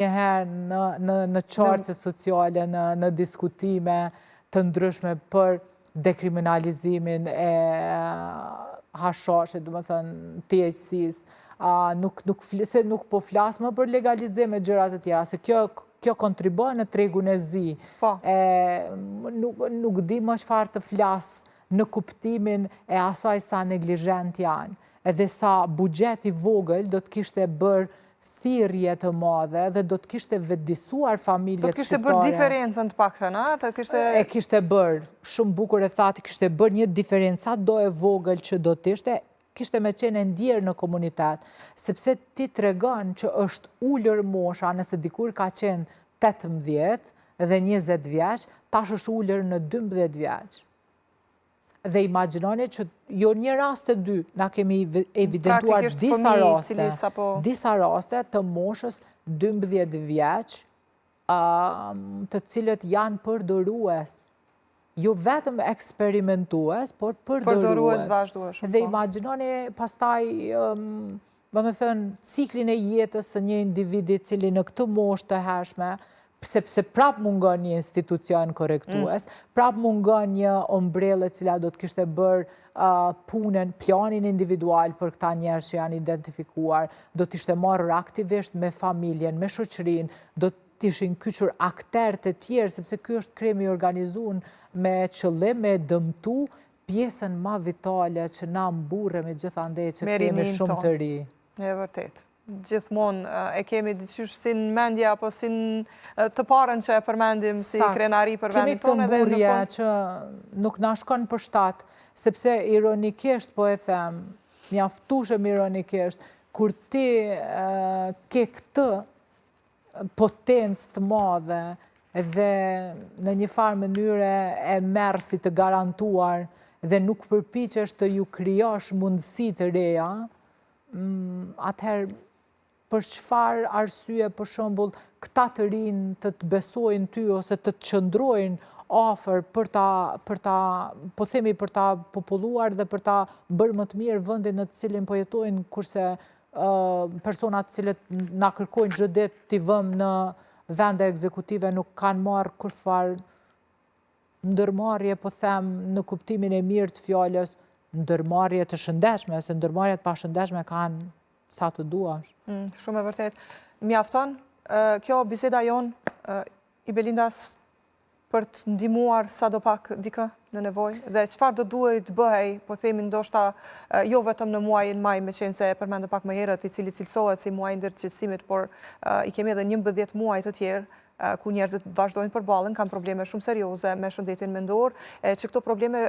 njëherë në qarqe sociale, në diskutime të ndryshme për dekriminalizimin e hashashit, du më thënë, THC-s, nuk po flasë më për legalizim e gjërat e tjera, se kjo kontribon në tregun e zi. Nuk di më çfarë të flasë në kuptimin e asaj sa neglijent janë, edhe sa buxheti vogël do të kishte bërë thirrje të madhe dhe do të kishte vetëdijsuar familjet shqiptare. Do të kishte bërë diferencën të paktën, a? E kishte bërë, shumë bukur e thati, kishte bërë një diferencë sa do e vogël që do të ishte, kishte me qenë ndjerë në komunitet, sepse ti tregon që është ullër mosha, nëse dikur ka qenë 18 dhe 20 vjeç, tash është ullër në 12 vjeç. Dhe imagjinoni që jo një rast të dy, na kemi evidentuar disa raste të moshës 12 vjeç, të cilët janë përdorues. Jo vetëm eksperimentues, por përdorues. Vazhdues. Dhe imagjinoni pastaj, më me thënë, ciklin e jetës së një individi cili në këtë moshë të hershme, sepse prap mungon një institucion korrektues, prap mungon një ombrellë e cila do të kishte bërë punën, planin individual për këta njerëz që janë identifikuar, do të ishte marrë aktivisht me familjen, me shoqërinë, do të ishin kyçur aktorë të tjerë, sepse ky është krimi i organizuar me qëllim me dëmtu pjesën më vitale që na mburremi gjithandej që kemi shumë të ri. E vërtet. Gjithmonë e kemi diqysh si në mendja apo si në të parën që e përmendim si krenari për vendin tonë. Kemi këtë mburje që nuk na shkon për shtat, sepse ironikisht po e them, mjaftueshëm ironikisht, kur ti ke këtë potencë të madhe dhe në një farë mënyre e merr si të garantuar dhe nuk përpiqesh të ju krijosh mundësi të reja, atëherë për çfarë arsye, për shembull, këta të rinë të besojnë ty ose të qëndrojnë afër për ta, po themi për ta populluar dhe për ta bërë më të mirë vendin në të cilin po jetojnë, kurse personat të cilët na kërkojnë çdo ditë t'i vëmë në vende ekzekutive nuk kanë marrë kurfar ndërmarrje, po them, në kuptimin e mirë të fjalës, ndërmarrje të shëndetshme, se ndërmarrjet pa shëndetshme kanë sa të duash. Shumë e vërtet. Mjafton kjo biseda jonë i Belindas për të ndihmuar sadopak dikë në nevojë, dhe çfarë do duhet të bëhej, po themi ndoshta jo vetëm në muajin maj, meqense se e përmendëm pak më herët, i cili cilësohet si muaji i ndërgjegjësimit, por i kemi edhe 11 muaj të tjerë ku njerëzit vazhdojnë përballën, kanë probleme shumë serioze me shëndetin mendor, që këto probleme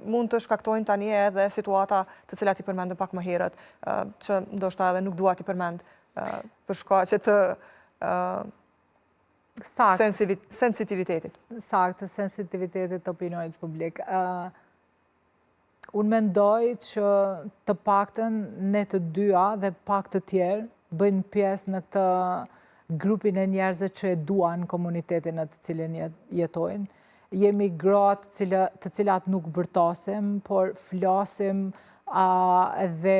mund të shkaktojnë tani edhe situata të cilat i përmendëm pak më herët, që ndoshta edhe nuk dua t'i përmend për shkaqe të sensitivitetit. Saktë, sensitivitetit të opinionit publik. Unë mendoj që të paktën ne të dyja dhe pak të tjerë bëjnë pjesë në këtë grupin e njerëzve që e duan komunitetin në të cilin jetojnë. Jemi gratë të cilat nuk bërtasim, por flasim dhe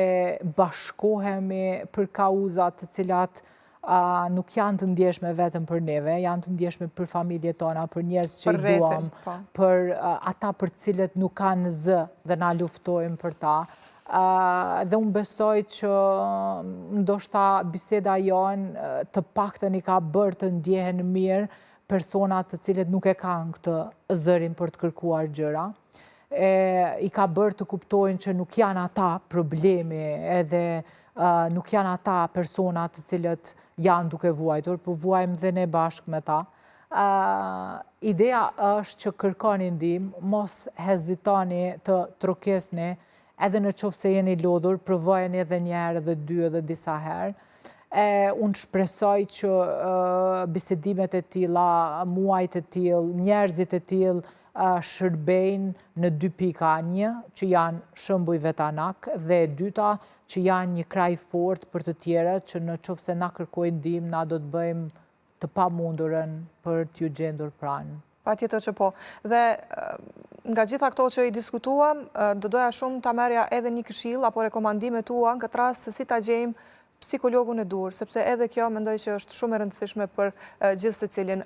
bashkohemi për kauzat të cilat nuk janë të ndjeshme vetëm për neve, janë të ndjeshme për familjet tona, për njerëz që i duam, për ata për cilët nuk kanë zë dhe na luftojmë për ta. Dhe unë besoj që ndoshta biseda jonë të paktën i ka bërë të ndjehen mirë personat të cilët nuk e kanë këtë zërin për të kërkuar gjëra. I ka bërë të kuptojnë që nuk janë ata problemi edhe nuk janë ata personat të cilët janë duke vuajtur, por vuajmë dhe ne bashkë me ta. Ideja është që kërkoni ndihmë, mos hezitoni të trokesni, edhe në qoftë se jeni lodhur, provojeni edhe një herë, edhe dy, edhe disa herë. Unë shpresoj që bisedimet e tilla, muajt e tillë, njerëzit e tillë shërbejnë në 2.1, që janë shembuj vetanak, dhe e dyta, që janë një kraj fort për të tjerët, që në qoftë se na kërkojnë ndihmë, na do të bëjmë të pamundurën për t'ju gjendur pranë. Patjetër që po. Dhe nga gjitha këto që i diskutuam, do doja shumë ta merrja edhe një këshill apo rekomandime tua në këtë rast se si ta gjejmë psikologun e dur, sepse edhe kjo mendoj që është shumë e rëndësishme për gjithë secilin.